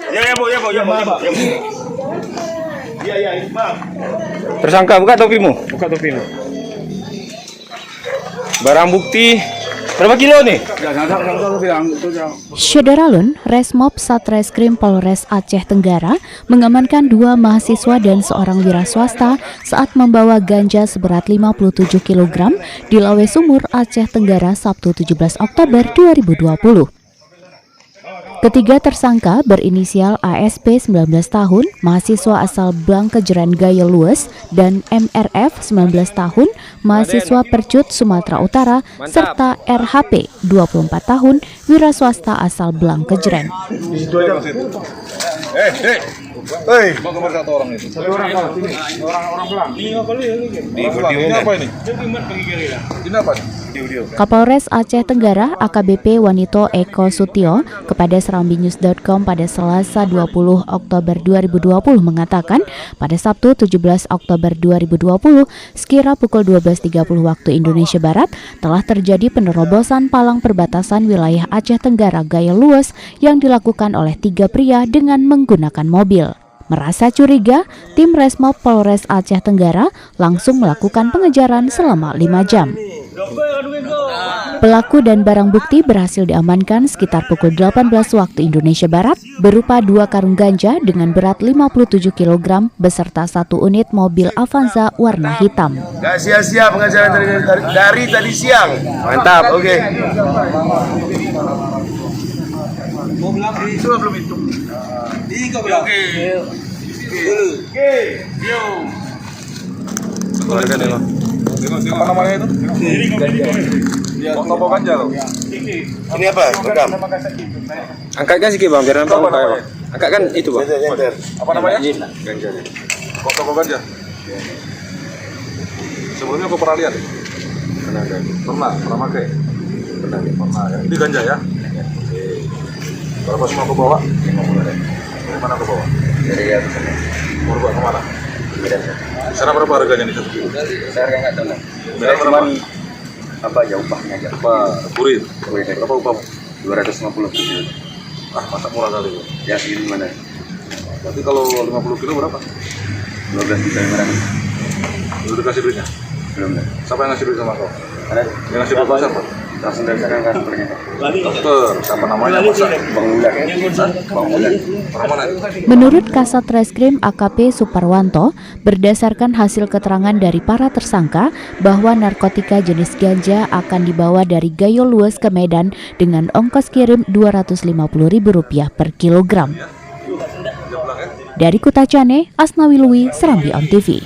Ya, Bu, ya, Bu. Iya, Bang. Tersangka, buka topimu. Buka topimu. Barang bukti berapa kilo nih? Syederalun, Resmob Satreskrim Polres Aceh Tenggara mengamankan 2 mahasiswa dan seorang wira swasta saat membawa ganja seberat 57 kg di Lawe Sumur, Aceh Tenggara, Sabtu 17 Oktober 2020. Ketiga tersangka berinisial ASP 19 tahun, mahasiswa asal Blangkejeren Gaya Lues, dan MRF 19 tahun, mahasiswa Percut Sumatera Utara, serta RHP 24 tahun, wira swasta asal Blangkejeren. Hei, mau nomor satu orang itu. Orang Belang. Ini apa ini? Ini apa? Kapolres Aceh Tenggara AKBP Wanito Eko Sutio kepada serambinews.com pada Selasa 20 Oktober 2020 mengatakan pada Sabtu 17 Oktober 2020 sekira pukul 12.30 waktu Indonesia Barat telah terjadi penerobosan palang perbatasan wilayah Aceh Tenggara Gaya Lues yang dilakukan oleh 3 pria dengan menggunakan mobil. Merasa curiga, tim Resmob Polres Aceh Tenggara langsung melakukan pengejaran selama 5 jam. Pelaku dan barang bukti berhasil diamankan sekitar pukul 18 waktu Indonesia Barat berupa 2 karung ganja dengan berat 57 kg beserta 1 unit mobil Avanza warna hitam. Gak sia-sia pengajaran dari tadi siang. Mantap. Oke. Itu belum itu. Oke. Apa namanya itu? Toko ganja loh. Ini apa? Rekam. Angkatkan sih bang, biar nampak muka ya bang. Angkatkan itu bang. Apa namanya? Ganja. Toko ganja. Sebelumnya aku pernah lihat. Pernah pakai. Pernah ya. Ini ganja ya? Berapa semua aku bawa? 50 ada. Dari mana aku bawa? Dari atas sana. Mau bawa kemana? Sana berapa harganya nih satu kilo? Saya nggak tahu. Saya Cuman apa aja upahnya aja. Kurir. Berapa upahmu? 250 kilo. Ah, masa murah kali ya? Ya segini mana? Berarti kalau 50 kilo berapa? 12 juta yang barang. Udah dikasih duitnya? Belum dah. Siapa yang ngasih duit sama kau? Ada Yang ngasih duit siapa? langsung dari sana kan sebenarnya. Dokter, siapa namanya? Masa? Bang Ulan. Bang Ulan. Orang mana itu? Menurut Kasat Reskrim AKP Suparwanto, berdasarkan hasil keterangan dari para tersangka bahwa narkotika jenis ganja akan dibawa dari Gayo Lues ke Medan dengan ongkos kirim Rp250.000 per kilogram. Dari Kutacane, Asnawi Lui, Serambi On TV.